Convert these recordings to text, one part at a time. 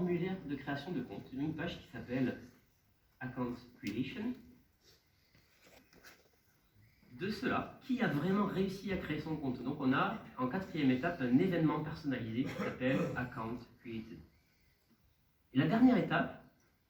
formulaire de création de compte, une page qui s'appelle Account Creation. De cela, qui a vraiment réussi à créer son compte? Donc on a en quatrième étape un événement personnalisé qui s'appelle Account Created. Et la dernière étape,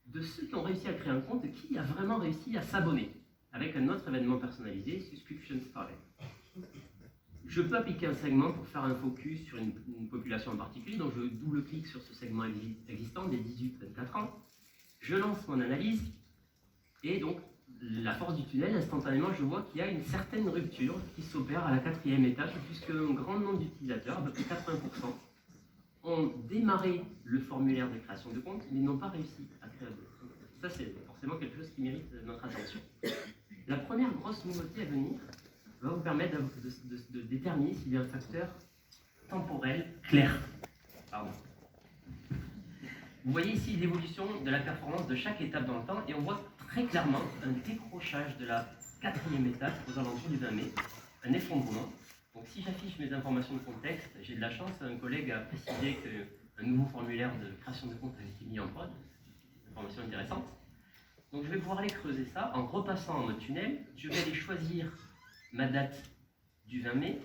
de ceux qui ont réussi à créer un compte, qui a vraiment réussi à s'abonner avec un autre événement personnalisé, Subscription Started. Je peux appliquer un segment pour faire un focus sur une population en particulier, donc je double-clique sur ce segment existant des 18-24 ans, je lance mon analyse, et donc la force du tunnel, instantanément, je vois qu'il y a une certaine rupture qui s'opère à la quatrième étape, puisque un grand nombre d'utilisateurs, à peu près 80%, ont démarré le formulaire de création de compte, mais n'ont pas réussi à créer un compte. Ça, c'est forcément quelque chose qui mérite notre attention. La première grosse nouveauté à venir va vous permettre de déterminer s'il y a un facteur temporel clair. Pardon. Vous voyez ici l'évolution de la performance de chaque étape dans le temps, et on voit très clairement un décrochage de la quatrième étape aux alentours du 20 mai, un effondrement. Donc si j'affiche mes informations de contexte, j'ai de la chance, un collègue a précisé qu'un nouveau formulaire de création de compte avait été mis en prod, information intéressante. Donc je vais pouvoir aller creuser ça en repassant en mode tunnel, je vais aller choisir ma date du 20 mai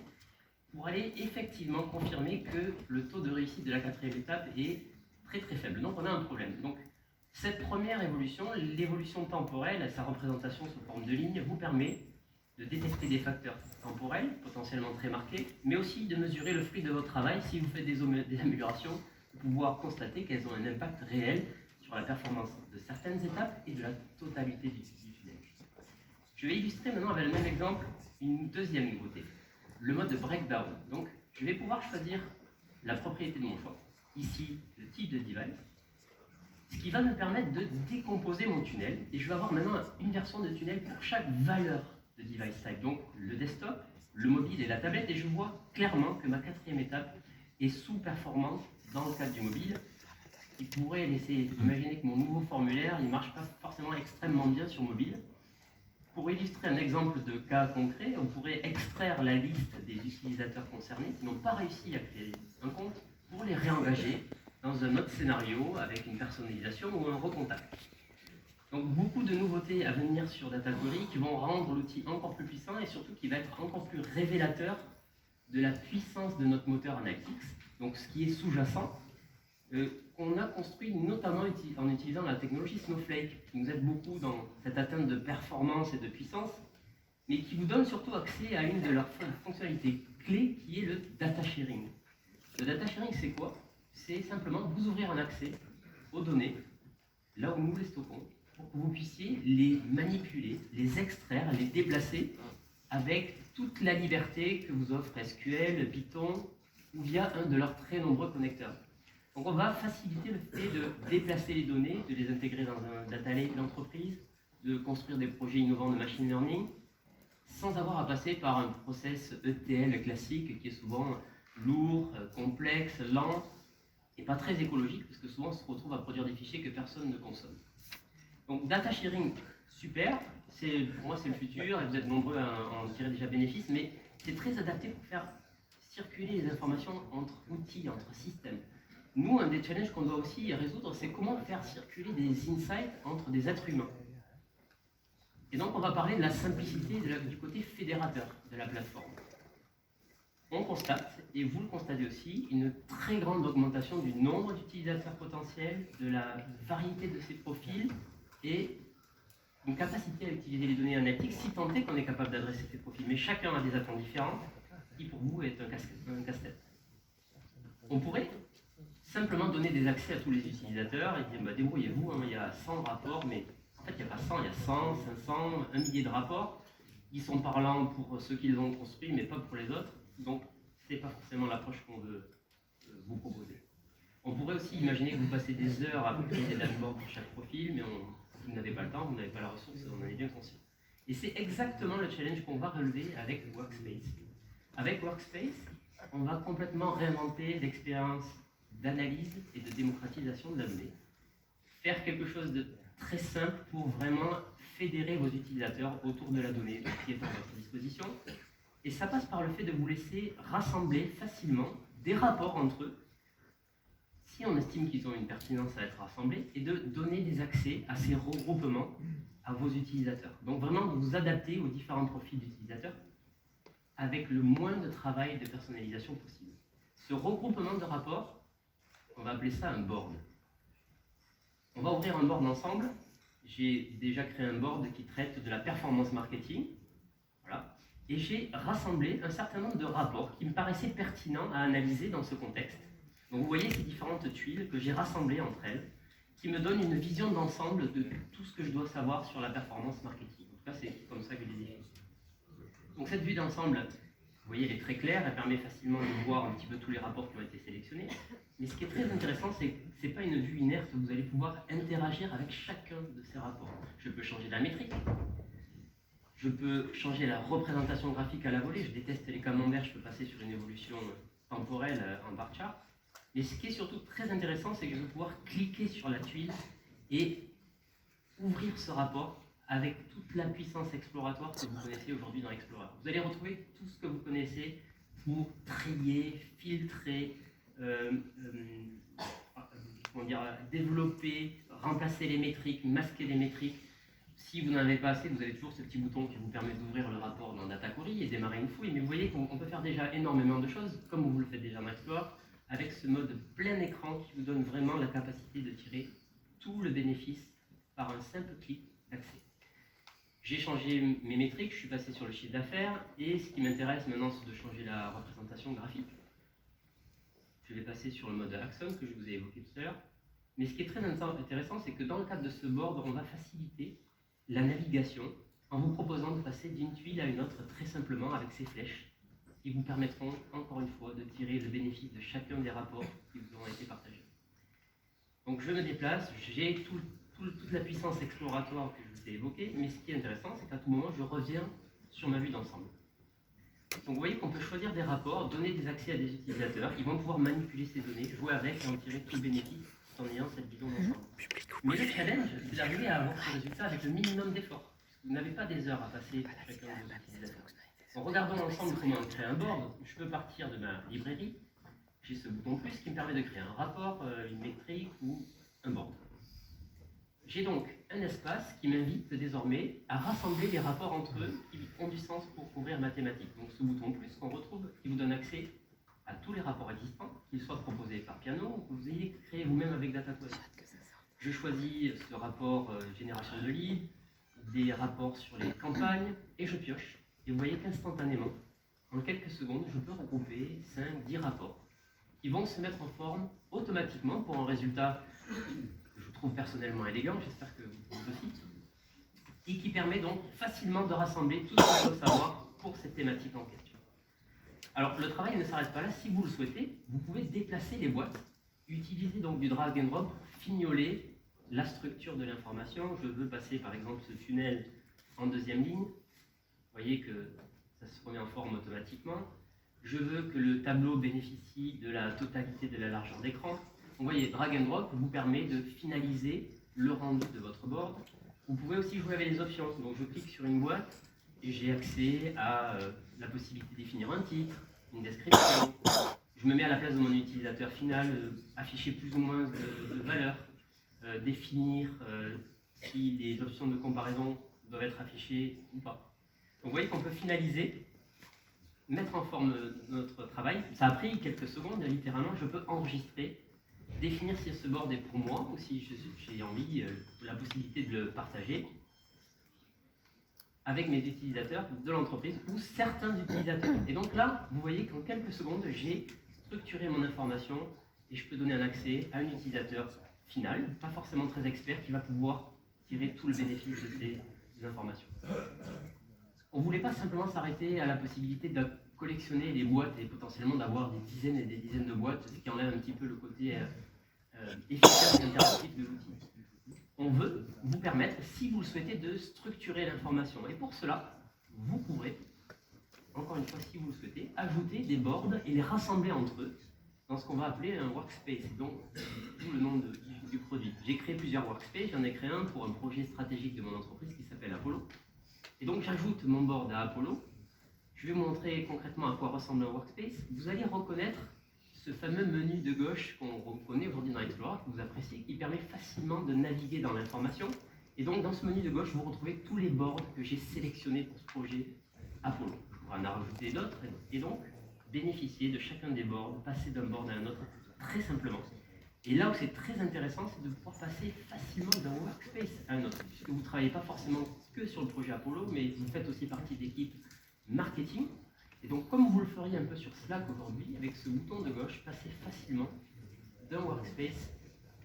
pour aller effectivement confirmer que le taux de réussite de la quatrième étape est très faible. Donc on a un problème. Donc cette première évolution, l'évolution temporelle, sa représentation sous forme de ligne, vous permet de détecter des facteurs temporels potentiellement très marqués, mais aussi de mesurer le fruit de votre travail. Si vous faites des améliorations, de pouvoir constater qu'elles ont un impact réel sur la performance de certaines étapes et de la totalité du tunnel. Je vais illustrer maintenant avec le même exemple une deuxième nouveauté, le mode de breakdown. Donc je vais pouvoir choisir la propriété de mon choix, ici le type de device, ce qui va me permettre de décomposer mon tunnel, et je vais avoir maintenant une version de tunnel pour chaque valeur de device type, donc le desktop, le mobile et la tablette, et je vois clairement que ma quatrième étape est sous-performante dans le cadre du mobile, ce qui pourrait laisser imaginer que mon nouveau formulaire ne marche pas forcément extrêmement bien sur mobile. Pour illustrer un exemple de cas concret, on pourrait extraire la liste des utilisateurs concernés qui n'ont pas réussi à créer un compte pour les réengager dans un autre scénario avec une personnalisation ou un recontact. Donc beaucoup de nouveautés à venir sur DataQuery qui vont rendre l'outil encore plus puissant et surtout qui va être encore plus révélateur de la puissance de notre moteur Analytics, donc ce qui est sous-jacent, qu'on a construit notamment en utilisant la technologie Snowflake, qui nous aide beaucoup dans cette atteinte de performance et de puissance, mais qui vous donne surtout accès à une de leurs fonctionnalités clés, qui est le data sharing. Le data sharing, c'est quoi? C'est simplement vous ouvrir un accès aux données, là où nous les stockons, pour que vous puissiez les manipuler, les extraire, les déplacer avec toute la liberté que vous offre SQL, Python ou via un de leurs très nombreux connecteurs. Donc on va faciliter le fait de déplacer les données, de les intégrer dans un data lake d'entreprise, de construire des projets innovants de machine learning, sans avoir à passer par un process ETL classique qui est souvent lourd, complexe, lent, et pas très écologique, parce que souvent on se retrouve à produire des fichiers que personne ne consomme. Donc data sharing, super, pour moi c'est le futur, et vous êtes nombreux à en tirer déjà bénéfice, mais c'est très adapté pour faire circuler les informations entre outils, entre systèmes. Nous, un des challenges qu'on doit aussi résoudre, c'est comment faire circuler des insights entre des êtres humains. Et donc on va parler de la simplicité du côté fédérateur de la plateforme. On constate, et vous le constatez aussi, une très grande augmentation du nombre d'utilisateurs potentiels, de la variété de ces profils, et une capacité à utiliser les données analytiques si tant est qu'on est capable d'adresser ces profils. Mais chacun a des attentes différentes, qui pour vous est un casse-tête. On pourrait simplement donner des accès à tous les utilisateurs et dire bah, débrouillez-vous, hein, il y a 100 rapports, mais en fait il n'y a pas 100, il y a 100, 500, 1 millier de rapports. Ils sont parlants pour ceux qu'ils ont construits, mais pas pour les autres. Donc ce n'est pas forcément l'approche qu'on veut vous proposer. On pourrait aussi imaginer que vous passez des heures à créer des dashboards pour chaque profil, mais si vous n'avez pas le temps, vous n'avez pas la ressource, on en est bien conscient. Et c'est exactement le challenge qu'on va relever avec Workspace. Avec Workspace, on va complètement réinventer l'expérience d'analyse et de démocratisation de la donnée. Faire quelque chose de très simple pour vraiment fédérer vos utilisateurs autour de la donnée qui est à votre disposition. Et ça passe par le fait de vous laisser rassembler facilement des rapports entre eux. si on estime qu'ils ont une pertinence à être rassemblés, et de donner des accès à ces regroupements à vos utilisateurs. Donc vraiment, vous vous adaptez aux différents profils d'utilisateurs avec le moins de travail de personnalisation possible. Ce regroupement de rapports, on va appeler ça un board. On va ouvrir un board ensemble. J'ai déjà créé un board qui traite de la performance marketing. Voilà. Et j'ai rassemblé un certain nombre de rapports qui me paraissaient pertinents à analyser dans ce contexte. Donc vous voyez ces différentes tuiles que j'ai rassemblées entre elles, qui me donnent une vision d'ensemble de tout ce que je dois savoir sur la performance marketing. En tout cas, c'est comme ça que je les définis. Donc cette vue d'ensemble, vous voyez, elle est très claire, elle permet facilement de voir un petit peu tous les rapports qui ont été sélectionnés. Mais ce qui est très intéressant, c'est que ce n'est pas une vue inerte, vous allez pouvoir interagir avec chacun de ces rapports. Je peux changer la métrique, je peux changer la représentation graphique à la volée, je déteste les camemberts, je peux passer sur une évolution temporelle en bar chart. Mais ce qui est surtout très intéressant, c'est que je vais pouvoir cliquer sur la tuile et ouvrir ce rapport avec toute la puissance exploratoire que vous connaissez aujourd'hui dans Explorer. Vous allez retrouver tout ce que vous connaissez pour trier, filtrer, développer, remplacer les métriques, masquer les métriques. Si vous n'en avez pas assez, vous avez toujours ce petit bouton qui vous permet d'ouvrir le rapport dans Data Query et démarrer une fouille. Mais vous voyez qu'on peut faire déjà énormément de choses, comme vous le faites déjà dans Explorer, avec ce mode plein écran qui vous donne vraiment la capacité de tirer tout le bénéfice par un simple clic d'accès. J'ai changé mes métriques, je suis passé sur le chiffre d'affaires, et ce qui m'intéresse maintenant, c'est de changer la représentation graphique. Je vais passer sur le mode Axon que je vous ai évoqué tout à l'heure. Mais ce qui est très intéressant, c'est que dans le cadre de ce board, on va faciliter la navigation en vous proposant de passer d'une tuile à une autre très simplement avec ces flèches qui vous permettront, encore une fois, de tirer le bénéfice de chacun des rapports qui vous auront été partagés. Donc je me déplace, j'ai toute la puissance exploratoire que je vous ai évoquée, mais ce qui est intéressant, c'est qu'à tout moment, je reviens sur ma vue d'ensemble. Donc vous voyez qu'on peut choisir des rapports, donner des accès à des utilisateurs, ils vont pouvoir manipuler ces données, jouer avec et en tirer tout le bénéfice en ayant cette vision d'ensemble. Mais le challenge, c'est d'arriver à avoir ce résultat avec le minimum d'efforts. Vous n'avez pas des heures à passer pour chacun de vos utilisateurs. En regardant ensemble comment créer un board, je peux partir de ma librairie, j'ai ce bouton plus qui me permet de créer un rapport, une métrique ou un board. J'ai donc un espace qui m'invite désormais à rassembler les rapports entre eux qui ont du sens pour couvrir ma thématique. Donc ce bouton plus qu'on retrouve, qui vous donne accès à tous les rapports existants, qu'ils soient proposés par Piano ou que vous ayez créé vous-même avec Data Query. Je choisis ce rapport génération de leads, des rapports sur les campagnes, et je pioche. Et vous voyez qu'instantanément, en quelques secondes, je peux regrouper 5, 10 rapports qui vont se mettre en forme automatiquement pour un résultat que je trouve personnellement élégant, j'espère que vous aussi, et qui permet donc facilement de rassembler tout ce qu'il faut savoir pour cette thématique en question. Alors, le travail ne s'arrête pas là. Si vous le souhaitez, vous pouvez déplacer les boîtes, utiliser donc du drag and drop pour fignoler la structure de l'information. Je veux passer par exemple ce tunnel en deuxième ligne. Vous voyez que ça se remet en forme automatiquement. Je veux que le tableau bénéficie de la totalité de la largeur d'écran. Vous voyez, drag and drop vous permet de finaliser le rendu de votre board. Vous pouvez aussi jouer avec les options. Donc je clique sur une boîte et j'ai accès à la possibilité de définir un titre, une description. Je me mets à la place de mon utilisateur final, afficher plus ou moins de valeurs, définir si les options de comparaison doivent être affichées ou pas. Donc vous voyez qu'on peut finaliser, mettre en forme notre travail. Ça a pris quelques secondes, littéralement, je peux enregistrer, définir si ce board est pour moi ou si j'ai envie, la possibilité de le partager avec mes utilisateurs de l'entreprise ou certains utilisateurs. Et donc là, vous voyez qu'en quelques secondes, j'ai structuré mon information et je peux donner un accès à un utilisateur final, pas forcément très expert, qui va pouvoir tirer tout le bénéfice de ces informations. On ne voulait pas simplement s'arrêter à la possibilité de collectionner les boîtes et potentiellement d'avoir des dizaines et des dizaines de boîtes, ce qui enlève un petit peu le côté efficace et interactif de l'outil. On veut vous permettre, si vous le souhaitez, de structurer l'information. Et pour cela, vous pourrez, encore une fois, si vous le souhaitez, ajouter des boards et les rassembler entre eux dans ce qu'on va appeler un workspace, donc tout le nom du produit. J'ai créé plusieurs workspaces, j'en ai créé un pour un projet stratégique de mon entreprise qui s'appelle Apollo. Et donc j'ajoute mon board à Apollo. Je vais vous montrer concrètement à quoi ressemble un workspace. Vous allez reconnaître ce fameux menu de gauche qu'on connaît aujourd'hui dans Explorer, que vous appréciez, qui permet facilement de naviguer dans l'information. Et donc, dans ce menu de gauche, vous retrouvez tous les boards que j'ai sélectionnés pour ce projet Apollo. Je pourrais en rajouter d'autres, et donc bénéficier de chacun des boards, passer d'un board à un autre très simplement. Et là où c'est très intéressant, c'est de pouvoir passer facilement d'un workspace à un autre, puisque vous ne travaillez pas forcément que sur le projet Apollo, mais vous faites aussi partie d'équipes marketing. Et donc, comme vous le feriez un peu sur Slack aujourd'hui, avec ce bouton de gauche, passez facilement d'un workspace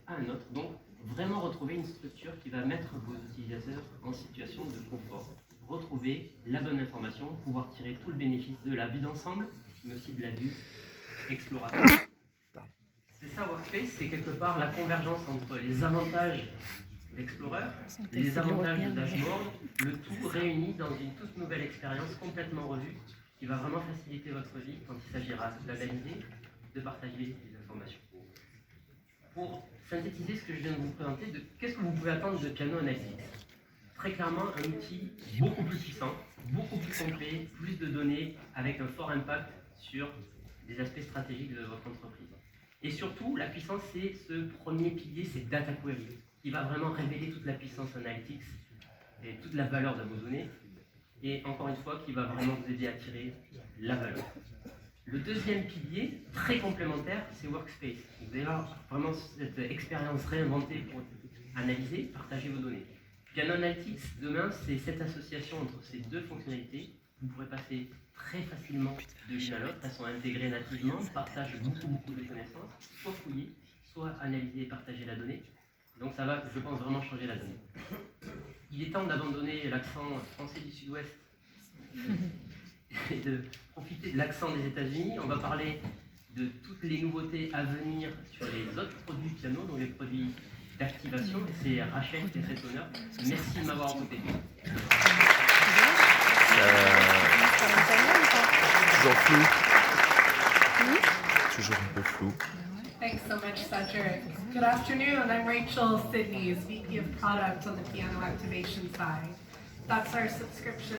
à un autre. Donc, vraiment retrouver une structure qui va mettre vos utilisateurs en situation de confort. Retrouver la bonne information, pouvoir tirer tout le bénéfice de la vue d'ensemble, mais aussi de la vue exploratoire. C'est ça, Workspace, c'est quelque part la convergence entre les avantages d'Explorer, les avantages de Dashboard, le tout réuni dans une toute nouvelle expérience complètement revue qui va vraiment faciliter votre vie quand il s'agira d'analyser, de partager les informations. Pour synthétiser ce que je viens de vous présenter, qu'est-ce que vous pouvez attendre de Piano Analytics? Très clairement, un outil beaucoup plus puissant, beaucoup plus complet, plus de données, avec un fort impact sur des aspects stratégiques de votre entreprise. Et surtout, la puissance, c'est ce premier pilier, c'est Data Query, qui va vraiment révéler toute la puissance Analytics et toute la valeur de vos données. Et encore une fois, qui va vraiment vous aider à tirer la valeur. Le deuxième pilier, très complémentaire, c'est Workspace. Vous allez avoir vraiment cette expérience réinventée pour analyser, partager vos données. Piano Analytics, demain, c'est cette association entre ces deux fonctionnalités. Vous pourrez passer très facilement de l'une à l'autre, elles sont intégrées nativement, partagent beaucoup de connaissances, soit fouiller, soit analyser et partager la donnée. Donc ça va, je pense, vraiment changer la donnée. Il est temps d'abandonner l'accent français du Sud-Ouest et de profiter de l'accent des États-Unis. On va parler de toutes les nouveautés à venir sur les autres produits Piano, donc les produits d'activation. Et c'est Rachel qui est cet honneur. Merci de m'avoir écouté. Toujours flou. Toujours un peu flou. Thanks so much, Cedric. Good afternoon. I'm Rachel Sidneys, VP of Product on the Piano Activation side. That's our subscription